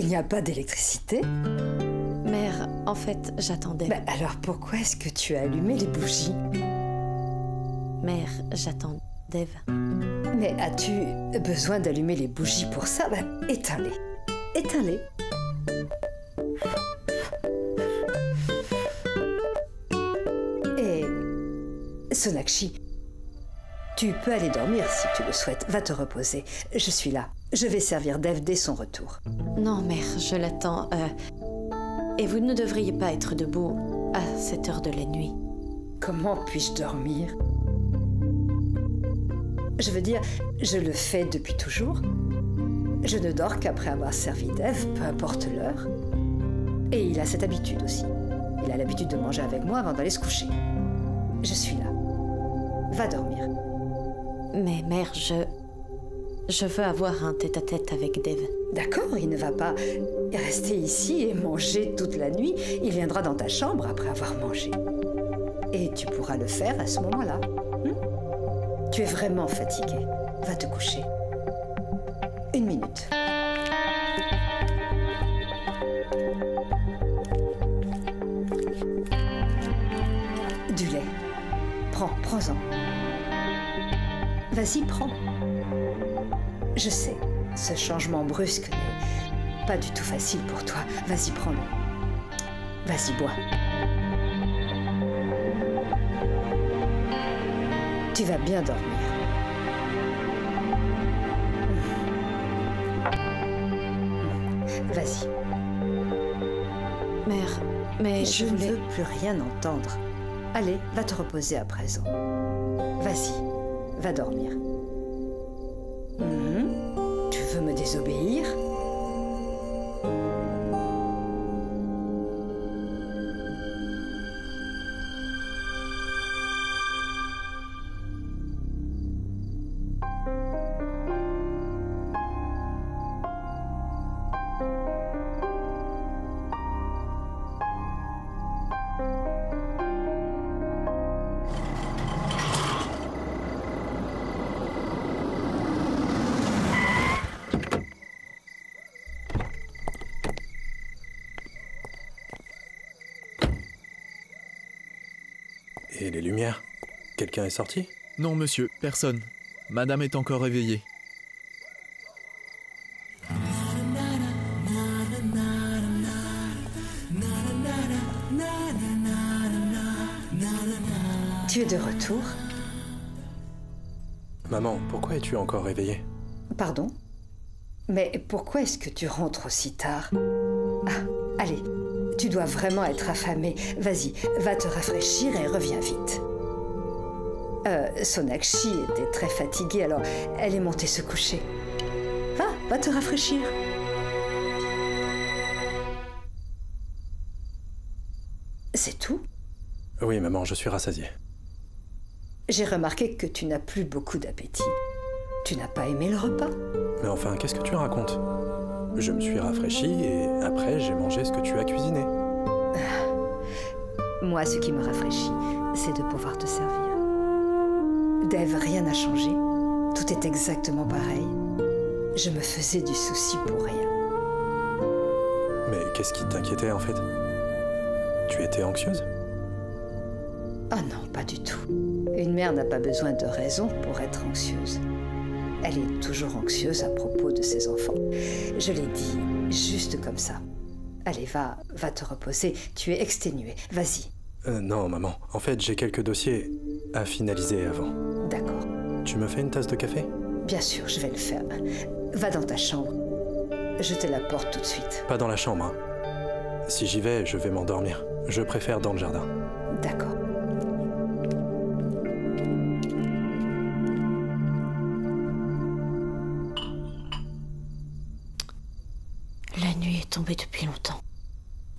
n'y a pas d'électricité? Mère, en fait, j'attendais. Ben alors pourquoi est-ce que tu as allumé les bougies? Mère, j'attends Dave. Mais as-tu besoin d'allumer les bougies pour ça? Ben, éteins-les. Éteins-les. Et Sonakshi, tu peux aller dormir si tu le souhaites. Va te reposer. Je suis là. Je vais servir Dave dès son retour. Non, mère, je l'attends. Et vous ne devriez pas être debout à cette heure de la nuit. Comment puis-je dormir? Je veux dire, je le fais depuis toujours. Je ne dors qu'après avoir servi Dave, peu importe l'heure. Et il a cette habitude aussi. Il a l'habitude de manger avec moi avant d'aller se coucher. Je suis là. Va dormir. Mais mère, je veux avoir un tête-à-tête avec Dave. D'accord, il ne va pas rester ici et manger toute la nuit. Il viendra dans ta chambre après avoir mangé. Et tu pourras le faire à ce moment-là. Tu es vraiment fatigué. Va te coucher. 1 minute. Du lait. Prends-en. Vas-y, prends. Je sais, ce changement brusque n'est pas du tout facile pour toi. Vas-y, prends-le. Vas-y, bois. Tu vas bien dormir. Vas-y. Mère, mais je ne veux plus rien entendre. Allez, va te reposer à présent. Vas-y, va dormir. Tu veux me désobéir? Et les lumières? Quelqu'un est sorti? Non, monsieur, personne. Madame est encore éveillée. Tu es de retour? Maman, pourquoi es-tu encore réveillée? Pardon? Mais pourquoi est-ce que tu rentres aussi tard? Ah, allez, tu dois vraiment être affamée. Vas-y, va te rafraîchir et reviens vite. Sonakshi était très fatiguée, alors elle est montée se coucher. Va te rafraîchir. C'est tout? Oui, maman, je suis rassasié. J'ai remarqué que tu n'as plus beaucoup d'appétit. Tu n'as pas aimé le repas? Mais enfin, qu'est-ce que tu racontes? Je me suis rafraîchi et après, j'ai mangé ce que tu as cuisiné. Moi, ce qui me rafraîchit, c'est de pouvoir te servir. Dave, rien n'a changé. Tout est exactement pareil. Je me faisais du souci pour rien. Mais qu'est-ce qui t'inquiétait en fait? Tu étais anxieuse? Ah non, pas du tout. Une mère n'a pas besoin de raison pour être anxieuse. Elle est toujours anxieuse à propos de ses enfants. Je l'ai dit, juste comme ça. Allez, va te reposer. Tu es exténuée. Vas-y. Non, maman. En fait, j'ai quelques dossiers à finaliser avant. D'accord. Tu me fais une tasse de café? Bien sûr, je vais le faire. Va dans ta chambre. Je te la porte tout de suite. Pas dans la chambre, hein. Si j'y vais, je vais m'endormir. Je préfère dans le jardin. D'accord. La nuit est tombée depuis longtemps.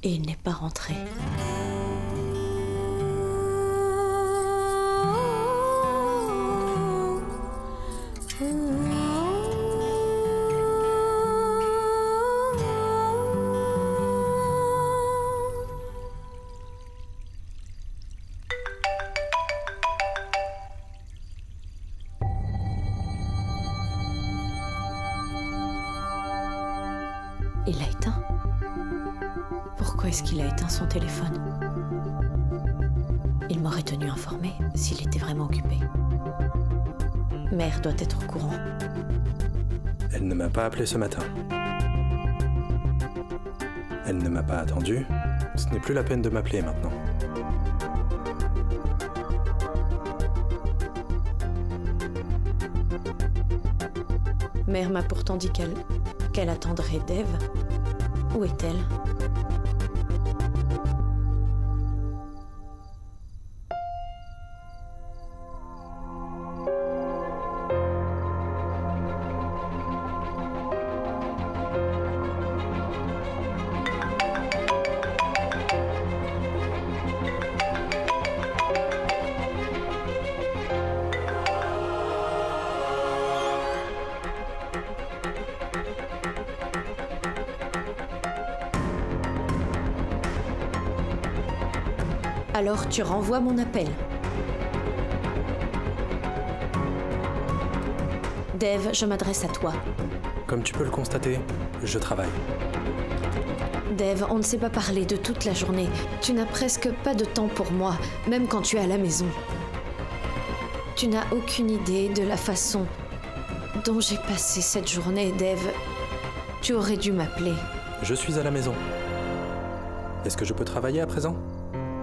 Et il n'est pas rentré. Il l'a éteint. Pourquoi est-ce qu'il a éteint son téléphone? Il m'aurait tenu informée s'il était vraiment occupé. Mère doit être au courant. Elle ne m'a pas appelé ce matin. Elle ne m'a pas attendu. Ce n'est plus la peine de m'appeler maintenant. Mère m'a pourtant dit qu'elle attendrait Dev. Où est-elle? Alors tu renvoies mon appel. Dev, je m'adresse à toi. Comme tu peux le constater, je travaille. Dev, on ne s'est pas parlé de toute la journée. Tu n'as presque pas de temps pour moi, même quand tu es à la maison. Tu n'as aucune idée de la façon dont j'ai passé cette journée, Dev. Tu aurais dû m'appeler. Je suis à la maison. Est-ce que je peux travailler à présent ?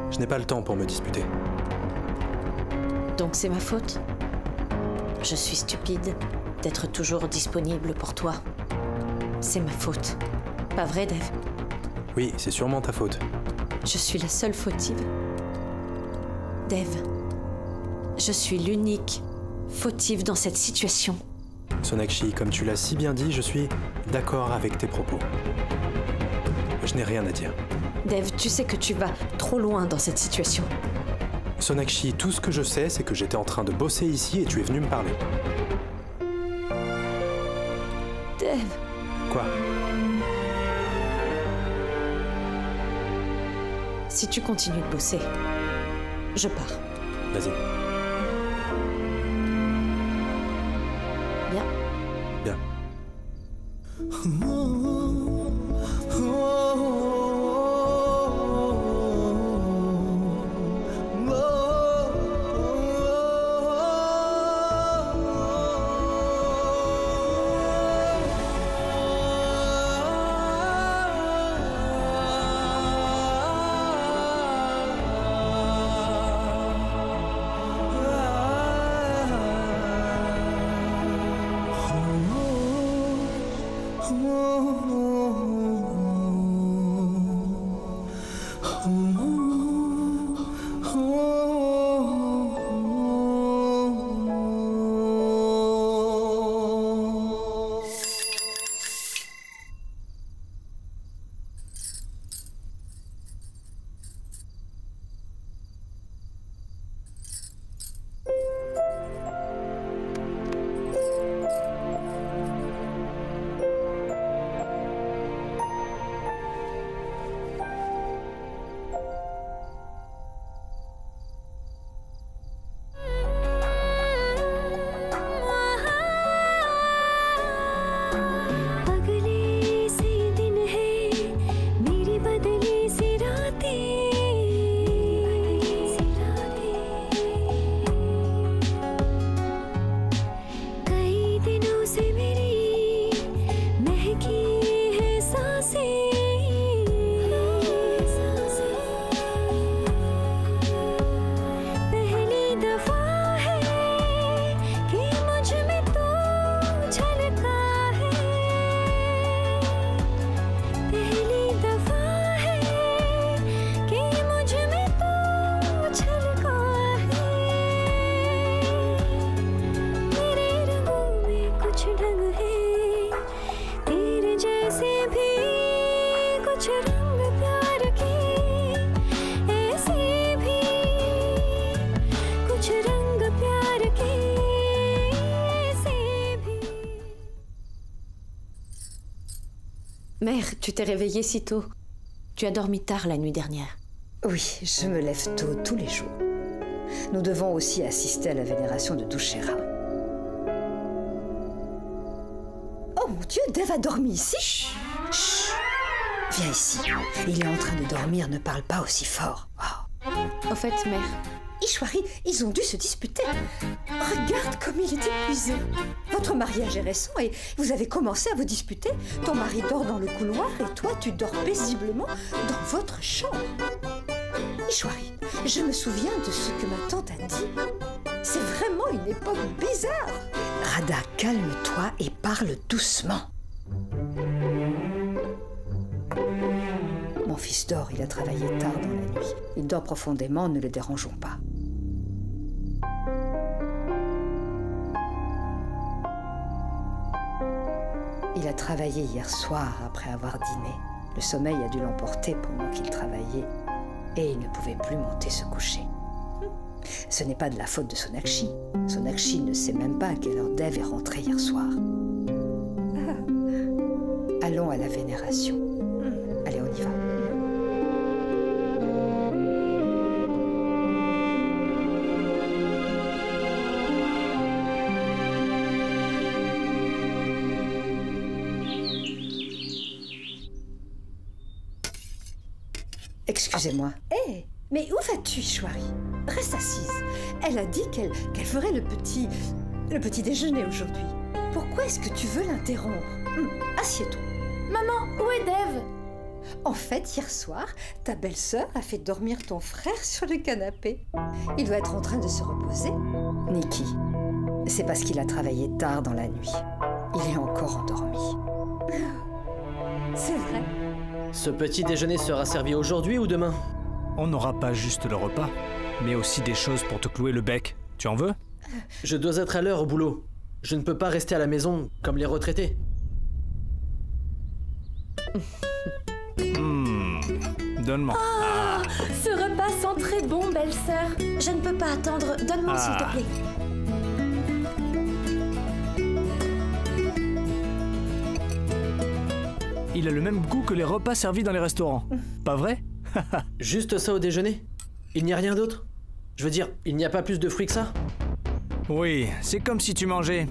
Je n'ai pas le temps pour me disputer. Donc c'est ma faute? Je suis stupide d'être toujours disponible pour toi. C'est ma faute. Pas vrai, Dev? Oui, c'est sûrement ta faute. Je suis la seule fautive. Dev, je suis l'unique fautive dans cette situation. Sonakshi, comme tu l'as si bien dit, je suis d'accord avec tes propos. Je n'ai rien à dire. Dev, tu sais que tu vas trop loin dans cette situation. Sonakshi, tout ce que je sais, c'est que j'étais en train de bosser ici et tu es venu me parler. Dev. Quoi? Si tu continues de bosser, je pars. Vas-y. Bien. Bien. Mère, tu t'es réveillée si tôt. Tu as dormi tard la nuit dernière. Oui, je me lève tôt tous les jours. Nous devons aussi assister à la vénération de Dussehra. Oh mon Dieu, Dev a dormi ici. Chut. viens ici. Il est en train de dormir, ne parle pas aussi fort. Oh. Au fait, mère... Ishwari, ils ont dû se disputer. Regarde comme il est épuisé. Votre mariage est récent et vous avez commencé à vous disputer. Ton mari dort dans le couloir et toi, tu dors paisiblement dans votre chambre. Ishwari, je me souviens de ce que ma tante a dit. C'est vraiment une époque bizarre. Radha, calme-toi et parle doucement. Mon fils dort, il a travaillé tard dans la nuit. Il dort profondément, ne le dérangeons pas. Il a travaillé hier soir après avoir dîné. Le sommeil a dû l'emporter pendant qu'il travaillait et il ne pouvait plus monter se coucher. Ce n'est pas de la faute de Sonakshi. Sonakshi ne sait même pas à quelle heure Dev est rentré hier soir. Allons à la vénération. Allez, on y va. Excusez-moi. Hé, mais où vas-tu, Ishwari? Reste assise. Elle a dit qu'elle ferait le petit déjeuner aujourd'hui. Pourquoi est-ce que tu veux l'interrompre? Assieds-toi. Maman, où est Dev? En fait, hier soir, ta belle-sœur a fait dormir ton frère sur le canapé. Il doit être en train de se reposer. Nikki, c'est parce qu'il a travaillé tard dans la nuit. Il est encore endormi. C'est vrai. Ce petit déjeuner sera servi aujourd'hui ou demain? On n'aura pas juste le repas, mais aussi des choses pour te clouer le bec. Tu en veux? Je dois être à l'heure au boulot. Je ne peux pas rester à la maison comme les retraités. Donne-moi. Ce repas sent très bon, belle-sœur. Je ne peux pas attendre. Donne-moi, s'il te plaît. Il a le même goût que les repas servis dans les restaurants. Pas vrai? Juste ça au déjeuner? Il n'y a rien d'autre? Je veux dire, il n'y a pas plus de fruits que ça? Oui, c'est comme si tu mangeais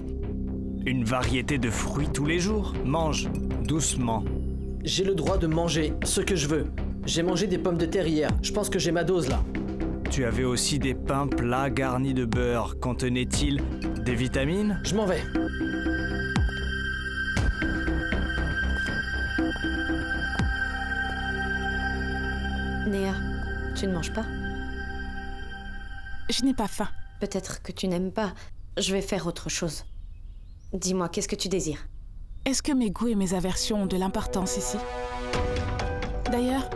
une variété de fruits tous les jours. Mange doucement. J'ai le droit de manger ce que je veux. J'ai mangé des pommes de terre hier. Je pense que j'ai ma dose là. Tu avais aussi des pains plats garnis de beurre. Contenaient-ils des vitamines? Je m'en vais. Néa, tu ne manges pas? Je n'ai pas faim. Peut-être que tu n'aimes pas. Je vais faire autre chose. Dis-moi, qu'est-ce que tu désires? Est-ce que mes goûts et mes aversions ont de l'importance ici? D'ailleurs,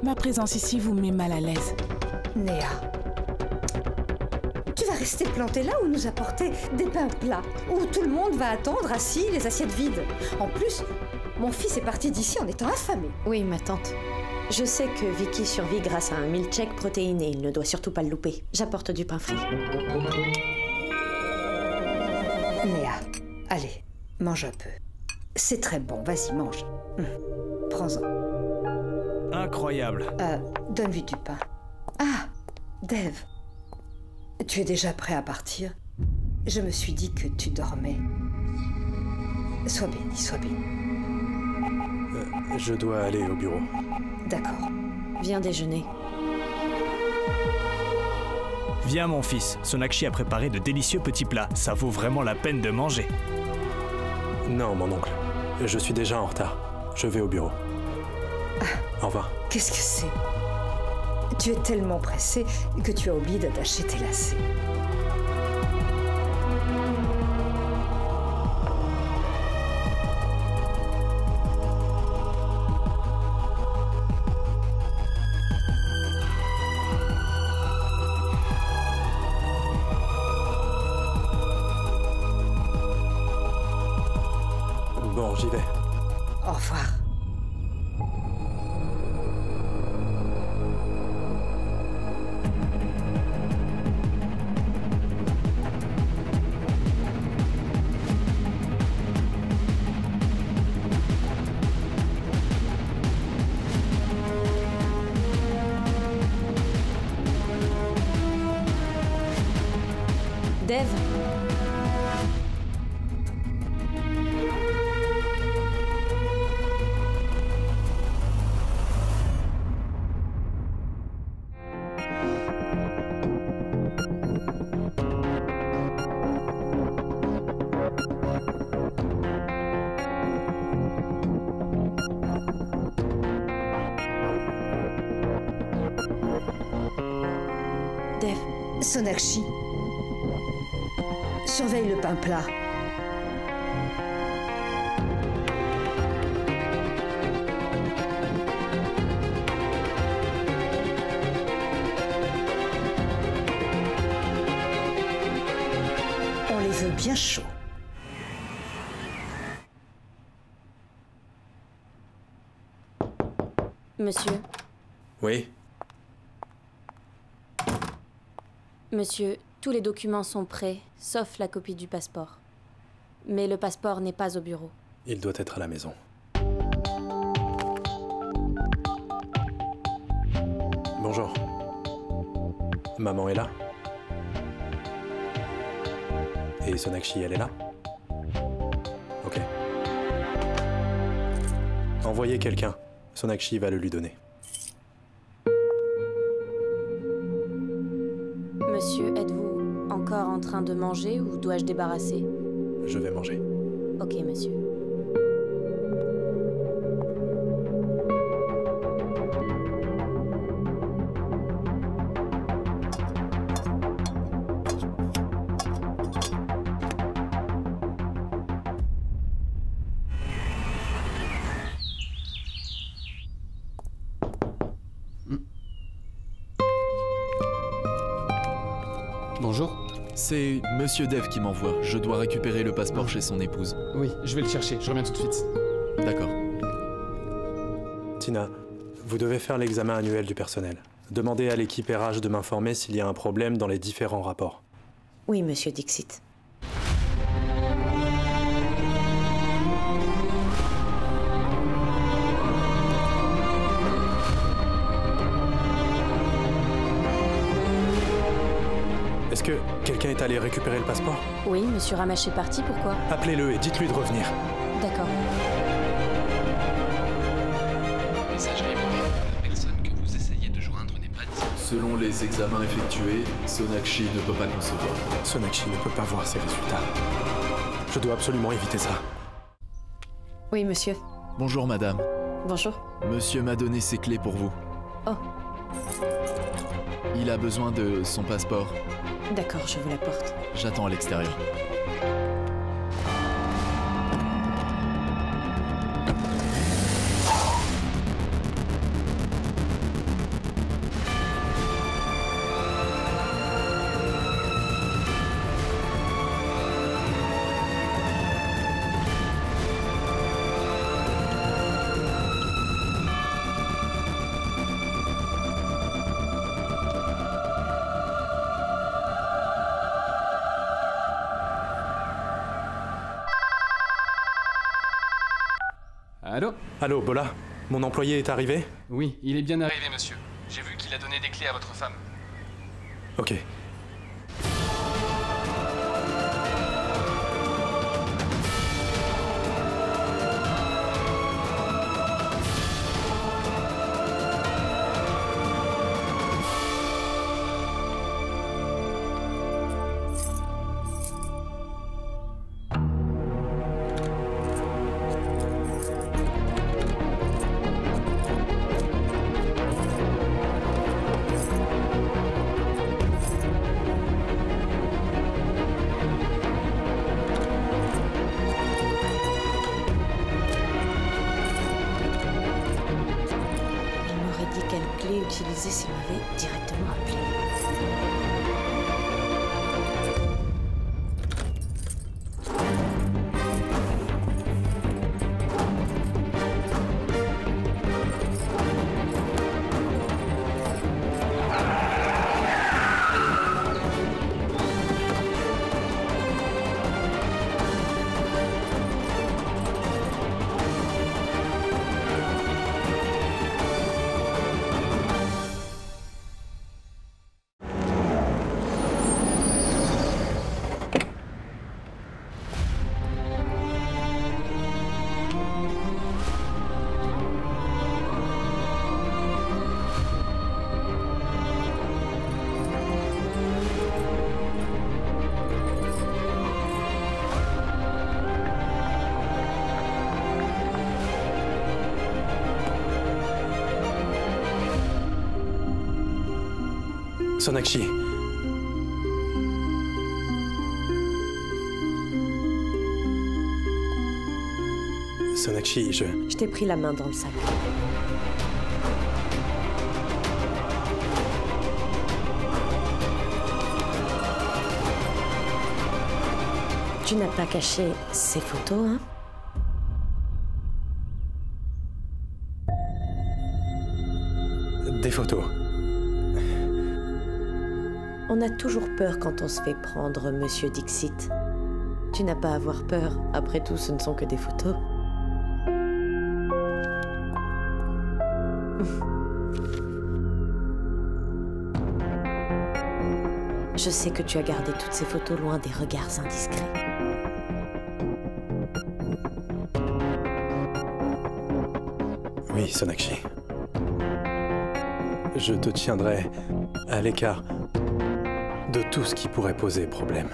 ma présence ici vous met mal à l'aise. Néa, tu vas rester plantée là ou nous apporter des pains plats, où tout le monde va attendre assis, les assiettes vides. En plus, mon fils est parti d'ici en étant affamé. Oui, ma tante. Je sais que Vicky survit grâce à un milkshake protéiné. Il ne doit surtout pas le louper. J'apporte du pain frit. Néa, allez, mange un peu. C'est très bon, vas-y, mange. Prends-en. Incroyable. Donne-lui du pain. Ah, Dev, tu es déjà prêt à partir? Je me suis dit que tu dormais. Sois béni, sois béni. Je dois aller au bureau. D'accord. Viens déjeuner. Viens mon fils, Sonakshi a préparé de délicieux petits plats. Ça vaut vraiment la peine de manger. Non, mon oncle. Je suis déjà en retard. Je vais au bureau. Au revoir. Qu'est-ce que c'est? Tu es tellement pressé que tu as oublié d'attacher tes lacets. Bon, j'y vais. Au revoir. Dev. Dev. Sonakshi. Surveille le pain plat. On les veut bien chauds. Monsieur, Oui, monsieur, tous les documents sont prêts, sauf la copie du passeport. Mais le passeport n'est pas au bureau. il doit être à la maison. Bonjour. Maman est là? Et Sonakshi, elle est là? Ok. Envoyez quelqu'un. Sonakshi va le lui donner. Monsieur, êtes-vous encore en train de manger ou dois-je débarrasser? Je vais manger. Ok, monsieur. Bonjour. C'est Monsieur Dev qui m'envoie. Je dois récupérer le passeport chez son épouse. Oui, je vais le chercher, je reviens tout de suite. D'accord. Tina, vous devez faire l'examen annuel du personnel. Demandez à l'équipe RH de m'informer s'il y a un problème dans les différents rapports. Oui, monsieur Dixit. Est-ce que quelqu'un est allé récupérer le passeport? Oui, monsieur Ramache est parti, pourquoi? Appelez-le et dites-lui de revenir. D'accord. Messagerie mobile. La personne que vous essayez de joindre n'est pas disponible. Selon les examens effectués, Sonakshi ne peut pas concevoir. Sonakshi ne peut pas voir ses résultats. Je dois absolument éviter ça. Oui, monsieur. Bonjour madame. Bonjour. Monsieur m'a donné ses clés pour vous. Oh. Il a besoin de son passeport. D'accord, je vous l'apporte. J'attends à l'extérieur. Allô? Allô, Bola? Mon employé est arrivé? Oui, il est bien arrivé, monsieur. J'ai vu qu'il a donné des clés à votre femme. Ok. Utiliser s'il m'avait directement appelé. Sonakshi, Sonakshi, Je t'ai pris la main dans le sac. Tu n'as pas caché ces photos, hein? Des photos. On a toujours peur quand on se fait prendre, Monsieur Dixit. Tu n'as pas à avoir peur. Après tout, ce ne sont que des photos. Je sais que tu as gardé toutes ces photos loin des regards indiscrets. Oui, Sonakshi. Je te tiendrai à l'écart de tout ce qui pourrait poser problème.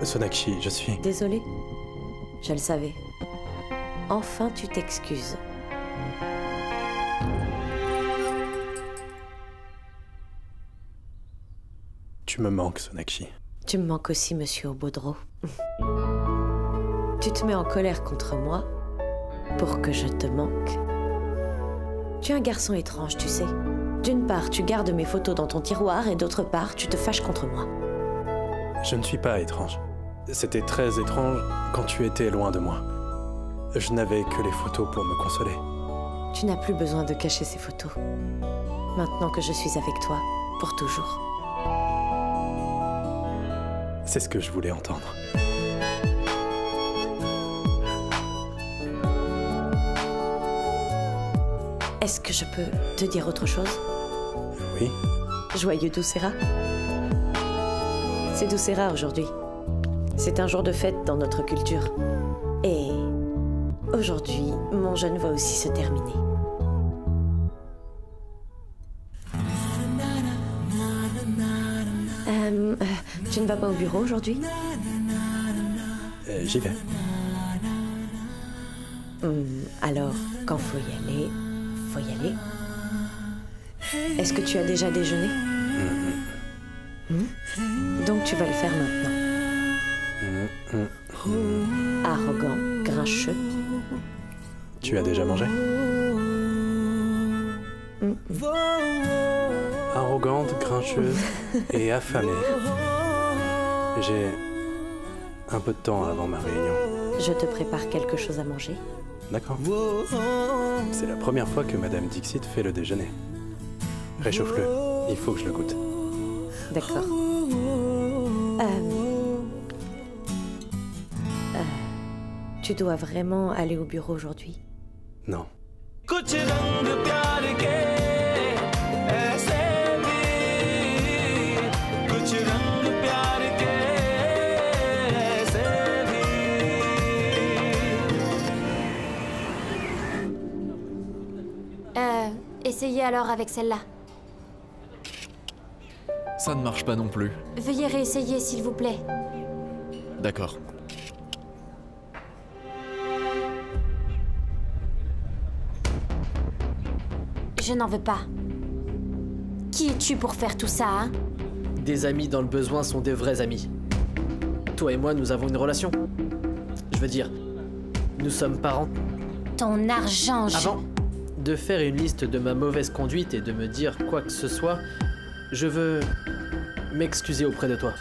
Sonakshi, je suis... Désolée. Je le savais. Enfin, tu t'excuses. Tu me manques, Sonakshi. Tu me manques aussi, Monsieur Obodro. Tu te mets en colère contre moi pour que je te manque. Tu es un garçon étrange, tu sais. D'une part, tu gardes mes photos dans ton tiroir et d'autre part, tu te fâches contre moi. Je ne suis pas étrange. C'était très étrange quand tu étais loin de moi. Je n'avais que les photos pour me consoler. Tu n'as plus besoin de cacher ces photos. Maintenant que je suis avec toi, pour toujours. C'est ce que je voulais entendre. Est-ce que je peux te dire autre chose? Oui. Joyeux Doucera. C'est Doucera aujourd'hui. C'est un jour de fête dans notre culture. Et aujourd'hui, mon jeûne va aussi se terminer. Tu ne vas pas au bureau aujourd'hui? J'y vais. Alors, quand faut y aller, faut y aller. Est-ce que tu as déjà déjeuné? Donc tu vas le faire maintenant. Arrogant, grincheux. Tu as déjà mangé? Arrogante, grincheuse et affamée. J'ai un peu de temps avant ma réunion. Je te prépare quelque chose à manger. D'accord. C'est la première fois que Madame Dixit fait le déjeuner. Réchauffe-le, il faut que je le goûte. D'accord. Tu dois vraiment aller au bureau aujourd'hui? Non. Essayez alors avec celle-là. Ça ne marche pas non plus. Veuillez réessayer, s'il vous plaît. D'accord. Je n'en veux pas. Qui es-tu pour faire tout ça, hein? Des amis dans le besoin sont des vrais amis. Toi et moi, nous avons une relation. Je veux dire, nous sommes parents. Ton argent, Avant de faire une liste de ma mauvaise conduite et de me dire quoi que ce soit, je veux m'excuser auprès de toi.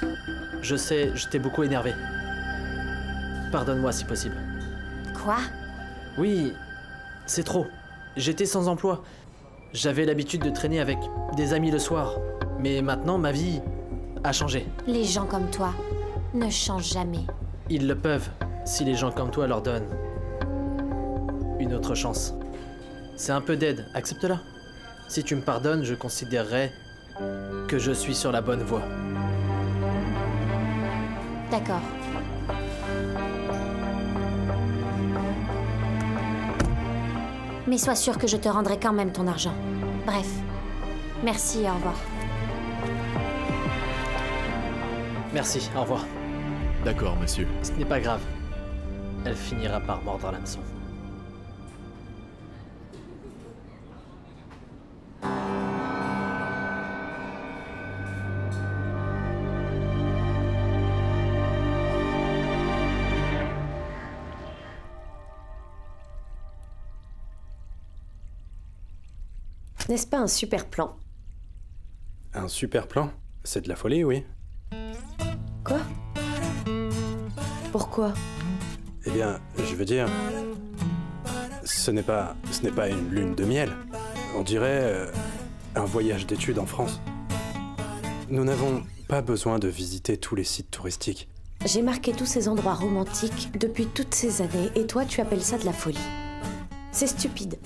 Je sais, je t'ai beaucoup énervé. Pardonne-moi si possible. Quoi? Oui, c'est trop. J'étais sans emploi. J'avais l'habitude de traîner avec des amis le soir. Mais maintenant, ma vie a changé. Les gens comme toi ne changent jamais. Ils le peuvent, si les gens comme toi leur donnent une autre chance. C'est un peu d'aide, accepte-la. Si tu me pardonnes, je considérerai que je suis sur la bonne voie. D'accord. Mais sois sûr que je te rendrai quand même ton argent. Bref. Merci et au revoir. Merci, au revoir. D'accord, monsieur. Ce n'est pas grave. Elle finira par mordre l'hameçon. N'est-ce pas un super plan? Un super plan? C'est de la folie, oui. Quoi? Pourquoi? Eh bien, je veux dire... Ce n'est pas une lune de miel. On dirait un voyage d'études en France. Nous n'avons pas besoin de visiter tous les sites touristiques. J'ai marqué tous ces endroits romantiques depuis toutes ces années et toi tu appelles ça de la folie. C'est stupide.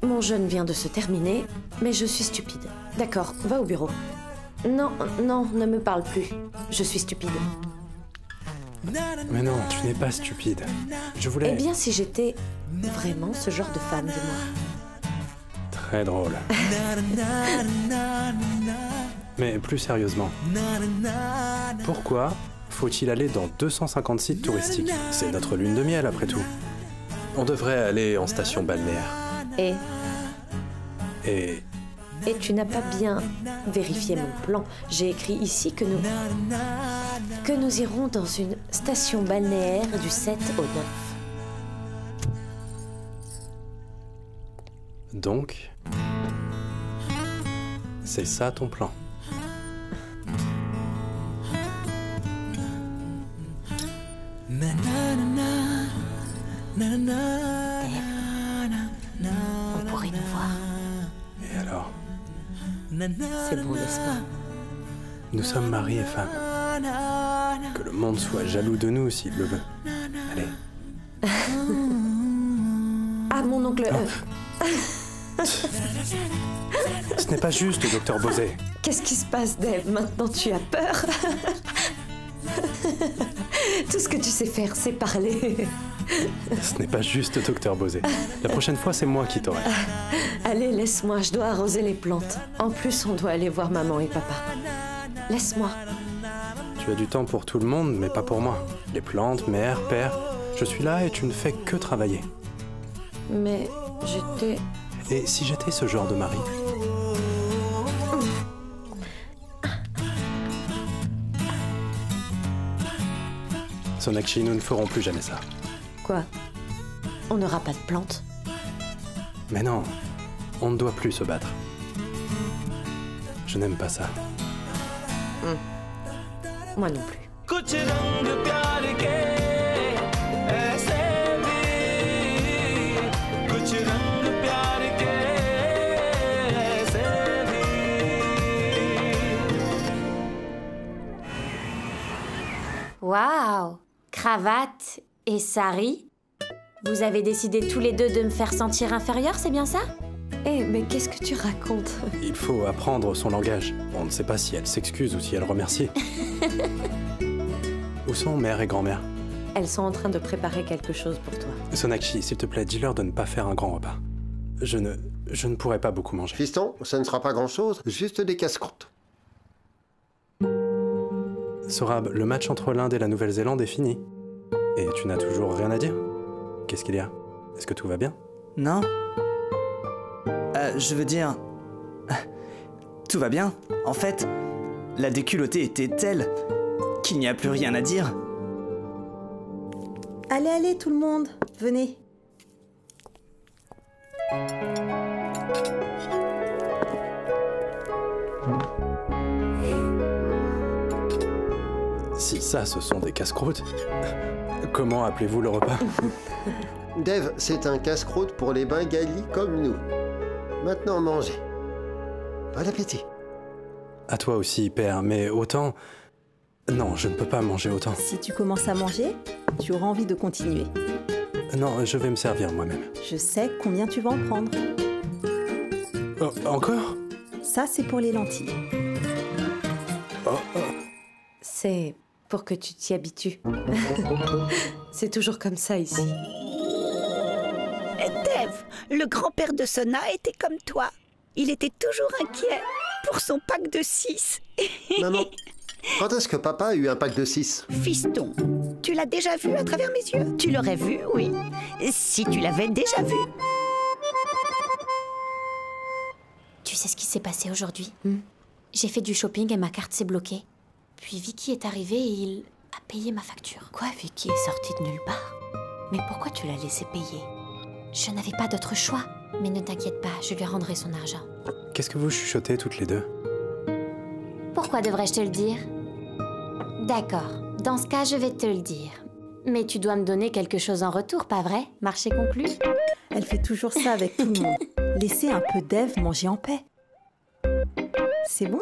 Mon jeûne vient de se terminer, mais je suis stupide. D'accord, va au bureau. Non, non, ne me parle plus. Je suis stupide. Mais non, tu n'es pas stupide. Je voulais... Eh bien, si j'étais vraiment ce genre de femme, dis-moi. Très drôle. Mais plus sérieusement, pourquoi faut-il aller dans 250 sites touristiques? C'est notre lune de miel, après tout. On devrait aller en station balnéaire. Et tu n'as pas bien vérifié mon plan. J'ai écrit ici que nous irons dans une station balnéaire du 7 au 9. Donc, c'est ça ton plan. On pourrait nous voir. Et alors? C'est bon, n'est-ce pas? Nous sommes mari et femme. Que le monde soit jaloux de nous s'il le veut. Allez. Ah, mon oncle... Ce n'est pas juste, docteur Bosé. Qu'est-ce qui se passe, Dave? Maintenant, tu as peur? Tout ce que tu sais faire, c'est parler. Ce n'est pas juste, docteur Bosé. La prochaine fois, c'est moi qui t'aurai. Allez, laisse-moi, je dois arroser les plantes. En plus, on doit aller voir maman et papa. Laisse-moi. Tu as du temps pour tout le monde, mais pas pour moi. Les plantes, mère, père, je suis là et tu ne fais que travailler. Mais j'étais... Et si j'étais ce genre de mari? Sonakshi, nous ne ferons plus jamais ça. Quoi? On n'aura pas de plantes? Mais non, on ne doit plus se battre. Je n'aime pas ça. Moi non plus. Waouh! Cravate et sari? Vous avez décidé tous les deux de me faire sentir inférieure, c'est bien ça? Mais qu'est-ce que tu racontes? Il faut apprendre son langage. On ne sait pas si elle s'excuse ou si elle remercie. Où sont mère et grand-mère? Elles sont en train de préparer quelque chose pour toi. Sonakshi, s'il te plaît, dis-leur de ne pas faire un grand repas. Je ne pourrai pas beaucoup manger. Fiston, ça ne sera pas grand-chose, juste des casse-croûtes. Sorab, le match entre l'Inde et la Nouvelle-Zélande est fini. Et tu n'as toujours rien à dire? Qu'est-ce qu'il y a? Est-ce que tout va bien? Non. Je veux dire... Tout va bien. En fait, la déculottée était telle qu'il n'y a plus rien à dire. Allez, allez, tout le monde, venez. Si ça, ce sont des casse-croûtes, comment appelez-vous le repas? Dave, c'est un casse-croûte pour les Bengalis comme nous. Maintenant, mangez. Bon appétit. À toi aussi, père, mais autant... Non, je ne peux pas manger autant. Si tu commences à manger, tu auras envie de continuer. Non, je vais me servir moi-même. Je sais combien tu vas en prendre. Oh, encore? Ça, c'est pour les lentilles. C'est pour que tu t'y habitues. C'est toujours comme ça ici. Dave, le grand-père de Sona était comme toi. Il était toujours inquiet pour son pack de 6. Maman, quand est-ce que papa a eu un pack de 6? Fiston, tu l'as déjà vu à travers mes yeux? Tu l'aurais vu, oui. Si tu l'avais déjà vu. Tu sais ce qui s'est passé aujourd'hui? J'ai fait du shopping et ma carte s'est bloquée. Puis Vicky est arrivé et il a payé ma facture. Quoi, Vicky est sortie de nulle part? Mais pourquoi tu l'as laissé payer? Je n'avais pas d'autre choix. Mais ne t'inquiète pas, je lui rendrai son argent. Qu'est-ce que vous chuchotez toutes les deux? Pourquoi devrais-je te le dire? D'accord, dans ce cas, je vais te le dire. Mais tu dois me donner quelque chose en retour, pas vrai? Marché conclu? Elle fait toujours ça avec tout le monde. Laissez un peu Dave manger en paix. C'est bon?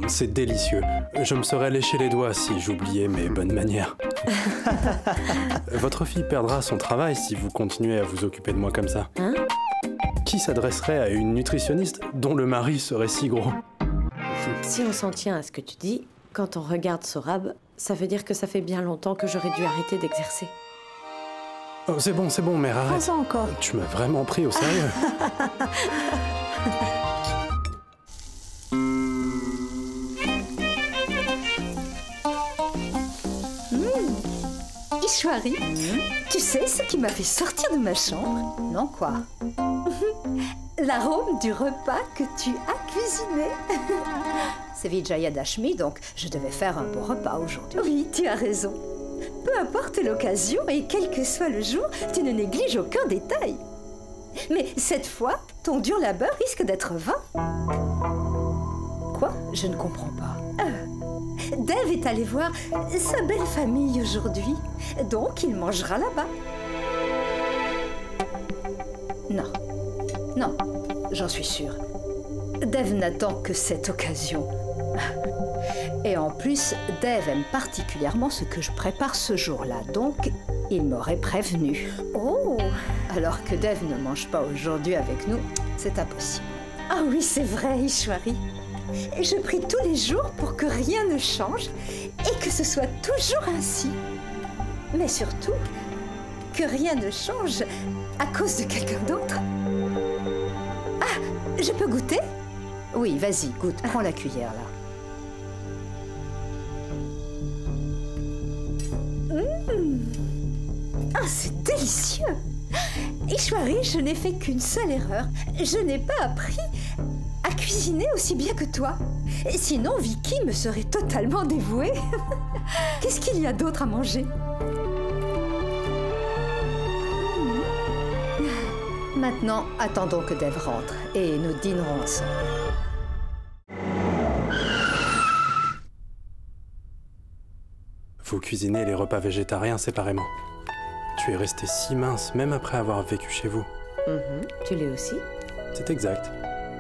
C'est délicieux. Je me serais léché les doigts si j'oubliais mes bonnes manières. Votre fille perdra son travail si vous continuez à vous occuper de moi comme ça. Hein? Qui s'adresserait à une nutritionniste dont le mari serait si gros? Si on s'en tient à ce que tu dis, quand on regarde Sorab, ça veut dire que ça fait bien longtemps que j'aurais dû arrêter d'exercer. Oh, c'est bon, mère, arrête. Prends-en encore. Tu m'as vraiment pris au sérieux. Ishwari, tu sais ce qui m'a fait sortir de ma chambre? Non, quoi? L'arôme du repas que tu as cuisiné. C'est Vijayadashmi, donc je devais faire un beau repas aujourd'hui. Oui, tu as raison. Peu importe l'occasion et quel que soit le jour, tu ne négliges aucun détail. Mais cette fois, ton dur labeur risque d'être vain. Quoi? Je ne comprends pas. Dave est allé voir sa belle famille aujourd'hui, donc il mangera là-bas. Non, j'en suis sûre. Dave n'attend que cette occasion. Et en plus, Dave aime particulièrement ce que je prépare ce jour-là, donc il m'aurait prévenu. Oh! Alors que Dave ne mange pas aujourd'hui avec nous, c'est impossible. Ah oui, c'est vrai, Ishwari. Je prie tous les jours pour que rien ne change et que ce soit toujours ainsi. Mais surtout, que rien ne change à cause de quelqu'un d'autre. Ah, je peux goûter? Oui, vas-y, goûte. Prends la cuillère, là. Ah, c'est délicieux! Ishwari, je n'ai fait qu'une seule erreur. Je n'ai pas appris à cuisiner aussi bien que toi. Et sinon, Vicky me serait totalement dévouée. Qu'est-ce qu'il y a d'autre à manger? Maintenant, attendons que Dave rentre et nous dînerons ensemble. Vous cuisinez les repas végétariens séparément. Tu es resté si mince même après avoir vécu chez vous. Tu l'es aussi? C'est exact.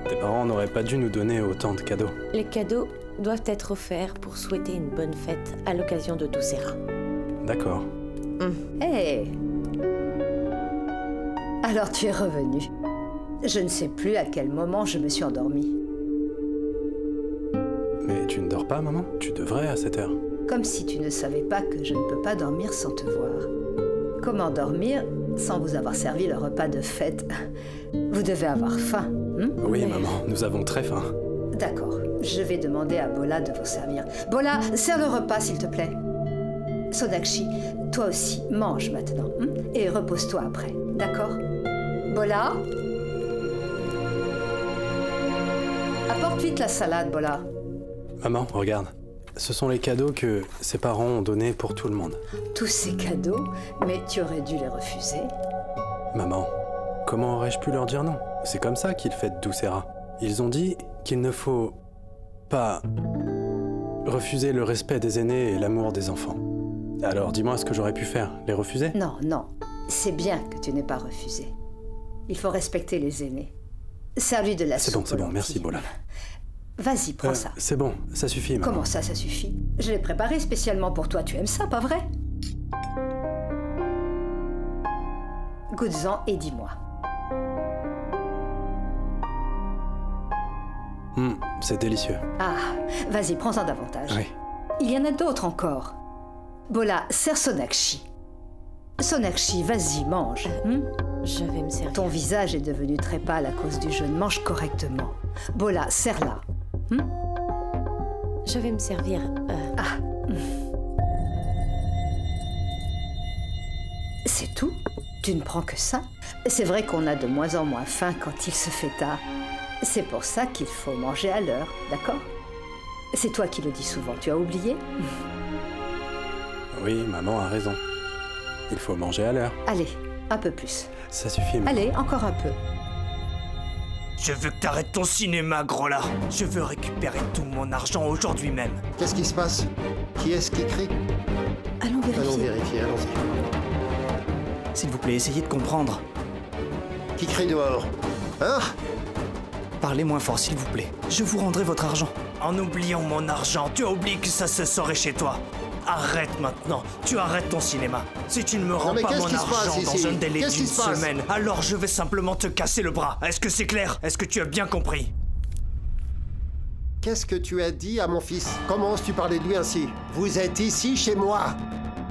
Tes parents n'auraient pas dû nous donner autant de cadeaux. Les cadeaux doivent être offerts pour souhaiter une bonne fête à l'occasion de Dussehra. D'accord. Hé! Alors tu es revenu. Je ne sais plus à quel moment je me suis endormie. Mais tu ne dors pas, maman? Tu devrais à cette heure. Comme si tu ne savais pas que je ne peux pas dormir sans te voir. Comment dormir sans vous avoir servi le repas de fête? Vous devez avoir faim, Oui, maman, nous avons très faim. D'accord, je vais demander à Bola de vous servir. Bola, sers le repas, s'il te plaît. Sonakshi, toi aussi, mange maintenant, et repose-toi après, d'accord? Bola? Apporte vite la salade, Bola. Maman, regarde. Ce sont les cadeaux que ses parents ont donnés pour tout le monde. Tous ces cadeaux, mais tu aurais dû les refuser. Maman, comment aurais-je pu leur dire non? C'est comme ça qu'ils fêtent Dussehra. Ils ont dit qu'il ne faut pas refuser le respect des aînés et l'amour des enfants. Alors dis-moi ce que j'aurais pu faire, les refuser? Non, c'est bien que tu n'aies pas refusé. Il faut respecter les aînés. Sers-lui de la soupe. C'est bon, merci Bola. Vas-y, prends ça. C'est bon, ça suffit, maman. Comment ça suffit? Je l'ai préparé spécialement pour toi, tu aimes ça, pas vrai? Goûte-en et dis-moi. C'est délicieux. Ah, vas-y, prends-en davantage. Oui. Il y en a d'autres encore. Bola, sers Sonakshi. Sonakshi, vas-y, mange. Je vais me servir. Ton visage est devenu très pâle à cause du jeûne. Mange correctement. Bola, serre-la. Je vais me servir. C'est tout? Tu ne prends que ça? C'est vrai qu'on a de moins en moins faim quand il se fait tard. C'est pour ça qu'il faut manger à l'heure, d'accord? C'est toi qui le dis souvent, tu as oublié? Oui, maman a raison. Il faut manger à l'heure. Allez, un peu plus. Ça suffit, maman. Allez, encore un peu. Je veux que t'arrêtes ton cinéma, gros là. Je veux récupérer tout mon argent aujourd'hui même. Qu'est-ce qui se passe? Qui est-ce qui crie? Allons vérifier. Allons vérifier, allons-y. S'il vous plaît, essayez de comprendre. Qui crie dehors? Hein? Parlez moins fort, s'il vous plaît. Je vous rendrai votre argent. En oubliant mon argent, tu as oublié que ça se saurait chez toi. Arrête maintenant, tu arrêtes ton cinéma. Si tu ne me rends pas mon argent dans un délai d'une semaine, alors je vais simplement te casser le bras. Est-ce que c'est clair? Est-ce que tu as bien compris? Qu'est-ce que tu as dit à mon fils? Comment oses-tu parler de lui ainsi? Vous êtes ici chez moi.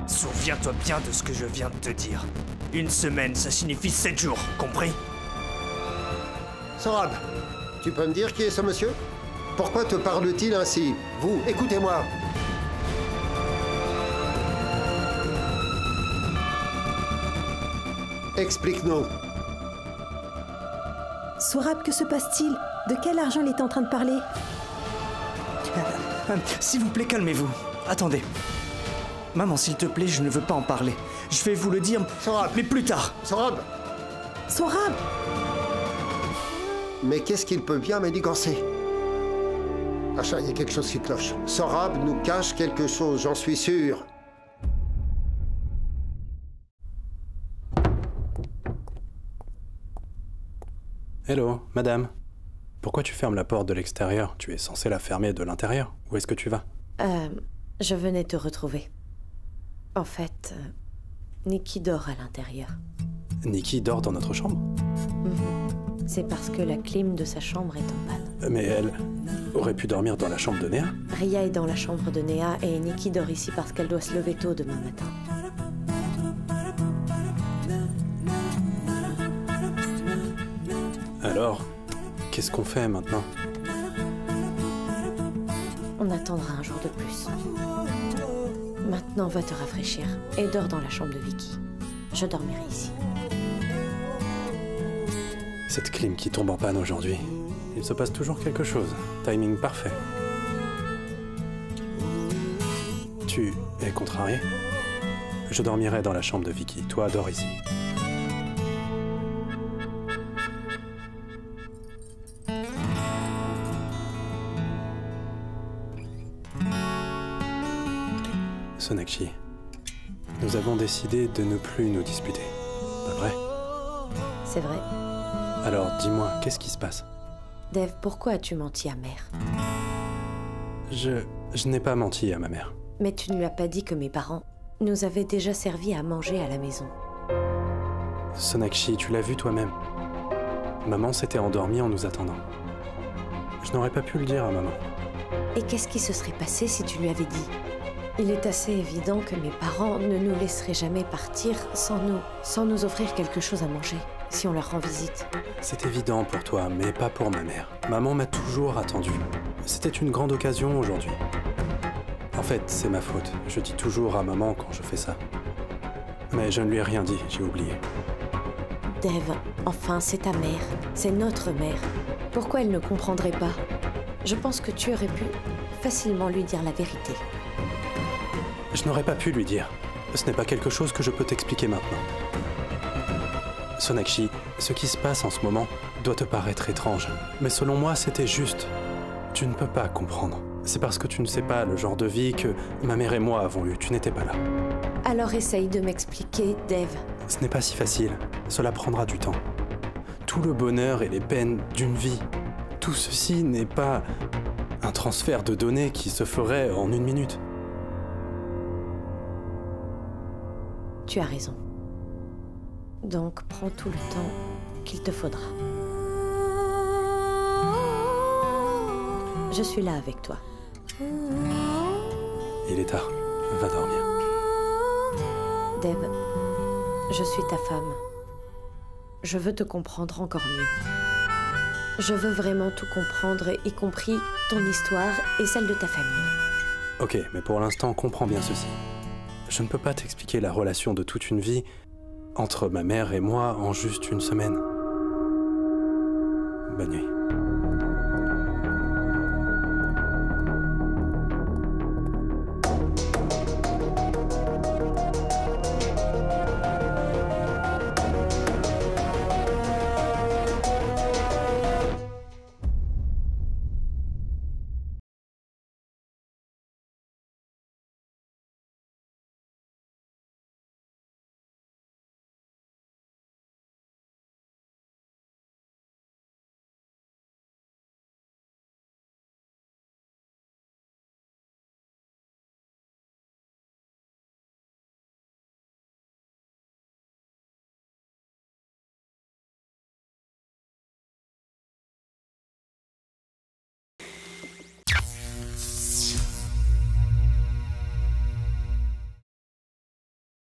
Souviens-toi bien de ce que je viens de te dire. Une semaine, ça signifie 7 jours, compris? Sorab, tu peux me dire qui est ce monsieur? Pourquoi te parle-t-il ainsi? Vous, écoutez-moi. Explique-nous. Sorab, que se passe-t-il? De quel argent il est en train de parler? S'il vous plaît, calmez-vous. Attendez. Maman, s'il te plaît, je ne veux pas en parler. Je vais vous le dire, Sorab, mais plus tard. Sorab! Sorab! Mais qu'est-ce qu'il peut bien m'éligancer? Achat, il y a quelque chose qui cloche. Sorab nous cache quelque chose, j'en suis sûr. Hello, madame. Pourquoi tu fermes la porte de l'extérieur? Tu es censé la fermer de l'intérieur. Où est-ce que tu vas? Je venais te retrouver. En fait, Nikki dort à l'intérieur. Nikki dort dans notre chambre? C'est parce que la clim de sa chambre est en panne. Mais elle aurait pu dormir dans la chambre de Néa? Ria est dans la chambre de Néa et Nikki dort ici parce qu'elle doit se lever tôt demain matin. Alors, qu'est-ce qu'on fait maintenant? On attendra un jour de plus. Maintenant, va te rafraîchir et dors dans la chambre de Vicky. Je dormirai ici. Cette clim qui tombe en panne aujourd'hui. Il se passe toujours quelque chose. Timing parfait. Tu es contrarié? Je dormirai dans la chambre de Vicky. Toi, dors ici. Sonakshi, nous avons décidé de ne plus nous disputer. Pas vrai? C'est vrai. Alors, dis-moi, qu'est-ce qui se passe? Dev, pourquoi as-tu menti à mère? Je n'ai pas menti à ma mère. Mais tu ne lui as pas dit que mes parents nous avaient déjà servi à manger à la maison. Sonakshi, tu l'as vu toi-même. Maman s'était endormie en nous attendant. Je n'aurais pas pu le dire à maman. Et qu'est-ce qui se serait passé si tu lui avais dit? Il est assez évident que mes parents ne nous laisseraient jamais partir sans nous offrir quelque chose à manger, si on leur rend visite. C'est évident pour toi, mais pas pour ma mère. Maman m'a toujours attendu. C'était une grande occasion aujourd'hui. En fait, c'est ma faute. Je dis toujours à maman quand je fais ça. Mais je ne lui ai rien dit, j'ai oublié. Dev, enfin, c'est ta mère. C'est notre mère. Pourquoi elle ne comprendrait pas? Je pense que tu aurais pu facilement lui dire la vérité. Je n'aurais pas pu lui dire. Ce n'est pas quelque chose que je peux t'expliquer maintenant. Sonakshi, ce qui se passe en ce moment doit te paraître étrange. Mais selon moi, c'était juste. Tu ne peux pas comprendre. C'est parce que tu ne sais pas le genre de vie que ma mère et moi avons eu. Tu n'étais pas là. Alors essaye de m'expliquer, Dev. Ce n'est pas si facile. Cela prendra du temps. Tout le bonheur et les peines d'une vie. Tout ceci n'est pas un transfert de données qui se ferait en 1 minute. Tu as raison. Donc prends tout le temps qu'il te faudra. Je suis là avec toi. Il est tard. Va dormir. Dev, je suis ta femme. Je veux te comprendre encore mieux. Je veux vraiment tout comprendre, y compris ton histoire et celle de ta famille. Ok, mais pour l'instant, comprends bien ceci. Je ne peux pas t'expliquer la relation de toute une vie entre ma mère et moi en juste 1 semaine. Bonne nuit.